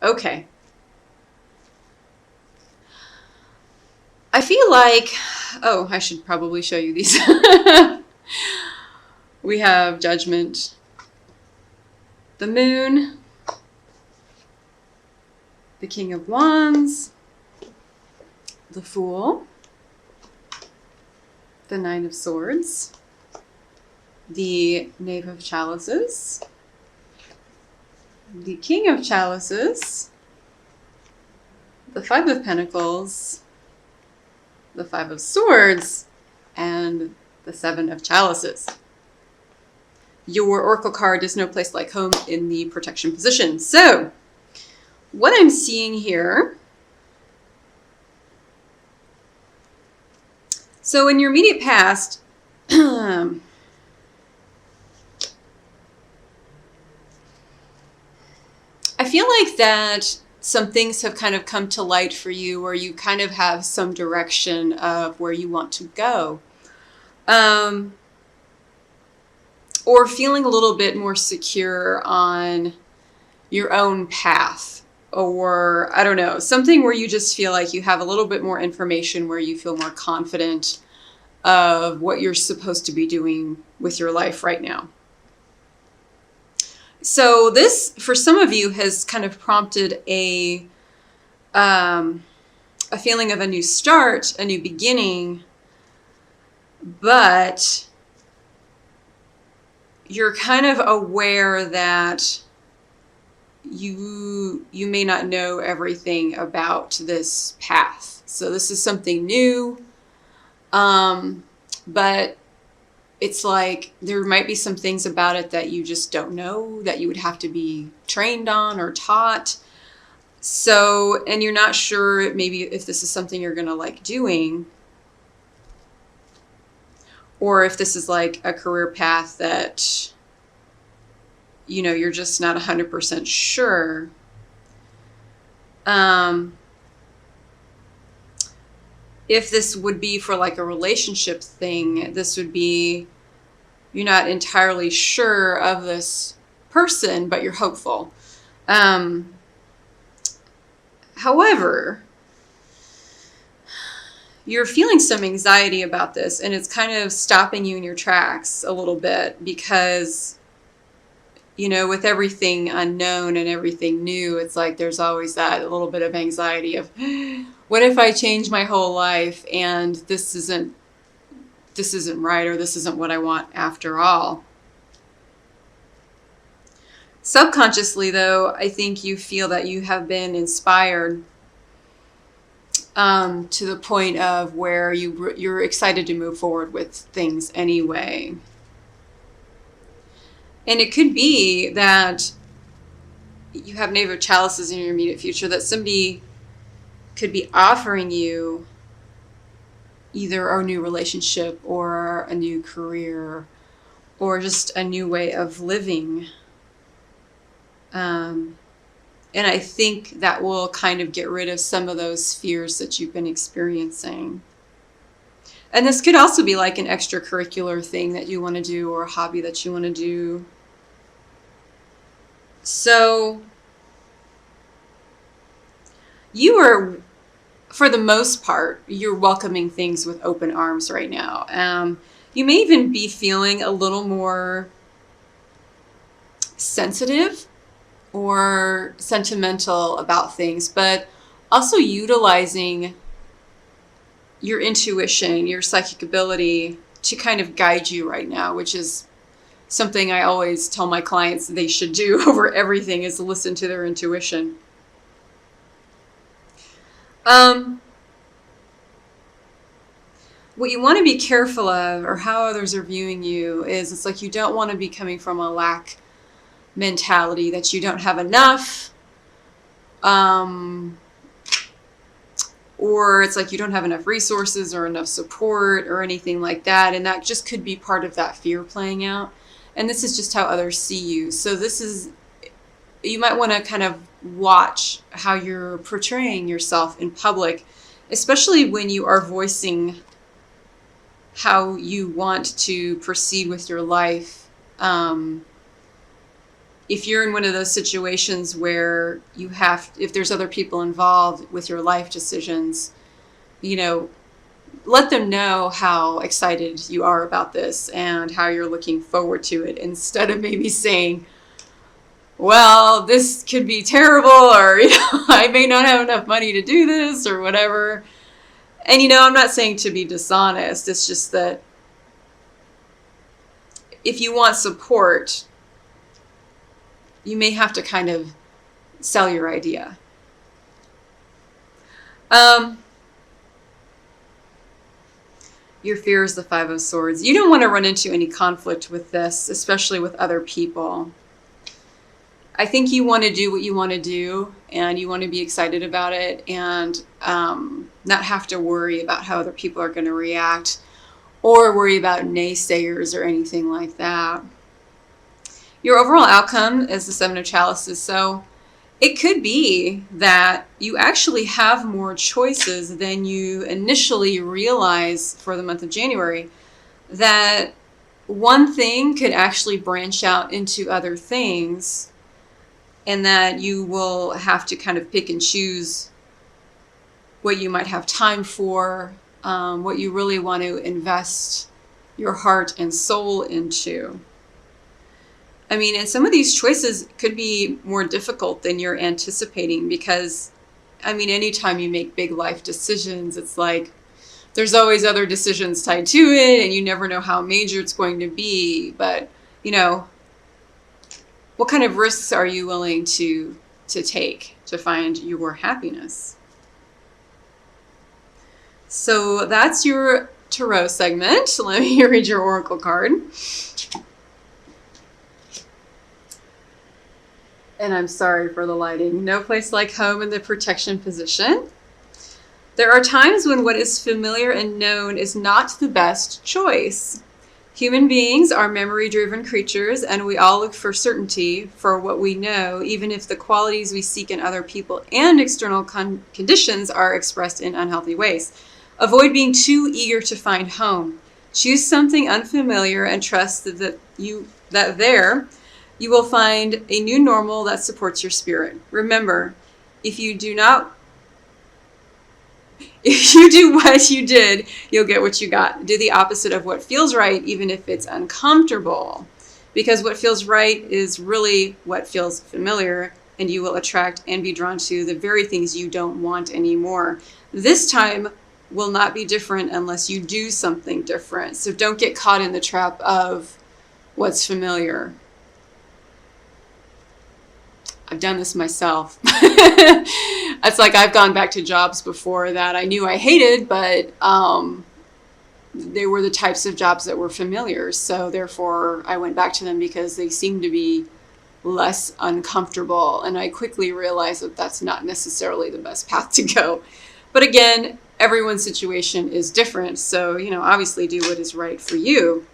Okay. I feel like, oh, I should probably show you these. We have Judgment, the Moon, the King of Wands, the Fool, the Nine of Swords, the Knave of Chalices, the King of Chalices, the Five of Pentacles, the Five of Swords, and the Seven of Chalices. Your Oracle card is No Place Like Home in the protection position. So, what I'm seeing here, so in your immediate past, I feel like that some things have kind of come to light for you, where you kind of have some direction of where you want to go. Or feeling a little bit more secure on your own path, or I don't know, something where you just feel like you have a little bit more information, where you feel more confident of what you're supposed to be doing with your life right now. So this, for some of you, has kind of prompted a feeling of a new start, a new beginning, but you're kind of aware that you may not know everything about this path. So this is something new, but it's like there might be some things about it that you just don't know, that you would have to be trained on or taught. So, and you're not sure maybe if this is something you're going to like doing, or if this is like a career path that, you know, you're just not 100% sure. If this would be for like a relationship thing, this would be, you're not entirely sure of this person, but you're hopeful. However, you're feeling some anxiety about this, and it's kind of stopping you in your tracks a little bit, because, you know, with everything unknown and everything new, it's like there's always that little bit of anxiety of, what if I change my whole life and this isn't right, or this isn't what I want after all. Subconsciously, though, I think you feel that you have been inspired to the point of where you're excited to move forward with things anyway. And it could be that you have Knave of Chalices in your immediate future, that somebody could be offering you either a new relationship or a new career or just a new way of living. And I think that will kind of get rid of some of those fears that you've been experiencing. And this could also be like an extracurricular thing that you want to do, or a hobby that you want to do. So you are, for the most part, you're welcoming things with open arms right now. You may even be feeling a little more sensitive or sentimental about things, but also utilizing your intuition, your psychic ability to kind of guide you right now, which is something I always tell my clients they should do over everything, is to listen to their intuition. What you want to be careful of, or how others are viewing you, is it's like you don't want to be coming from a lack mentality, that you don't have enough, or it's like you don't have enough resources or enough support or anything like that. And that just could be part of that fear playing out. And this is just how others see you. So this is, you might want to kind of watch how you're portraying yourself in public, especially when you are voicing how you want to proceed with your life. if you're in one of those situations where you have, if there's other people involved with your life decisions, you know, let them know how excited you are about this and how you're looking forward to it, instead of maybe saying, well, this could be terrible, or, you know, I may not have enough money to do this, or whatever. And, you know, I'm not saying to be dishonest. It's just that if you want support, you may have to kind of sell your idea. Your fear is the Five of Swords. You don't want to run into any conflict with this, especially with other people. I think you want to do what you want to do, and you want to be excited about it, and not have to worry about how other people are going to react, or worry about naysayers or anything like that. Your overall outcome is the Seven of Chalices, so it could be that you actually have more choices than you initially realize for the month of January, that one thing could actually branch out into other things, and that you will have to kind of pick and choose what you might have time for, what you really want to invest your heart and soul into. I mean, and some of these choices could be more difficult than you're anticipating, because, I mean, anytime you make big life decisions, it's like there's always other decisions tied to it, and you never know how major it's going to be. But, you know, what kind of risks are you willing to take to find your happiness? So that's your tarot segment. Let me read your oracle card. And I'm sorry for the lighting. No place like home in the protection position. There are times when what is familiar and known is not the best choice. Human beings are memory-driven creatures, and we all look for certainty for what we know, even if the qualities we seek in other people and external conditions are expressed in unhealthy ways. Avoid being too eager to find home. Choose something unfamiliar and trust that there you will find a new normal that supports your spirit. Remember, if you do what you did, you'll get what you got. Do the opposite of what feels right, even if it's uncomfortable. Because what feels right is really what feels familiar, and you will attract and be drawn to the very things you don't want anymore. This time will not be different unless you do something different. So don't get caught in the trap of what's familiar. I've done this myself. It's like I've gone back to jobs before that I knew I hated, but they were the types of jobs that were familiar. So therefore I went back to them because they seemed to be less uncomfortable. And I quickly realized that that's not necessarily the best path to go. But again, everyone's situation is different. So, you know, obviously do what is right for you.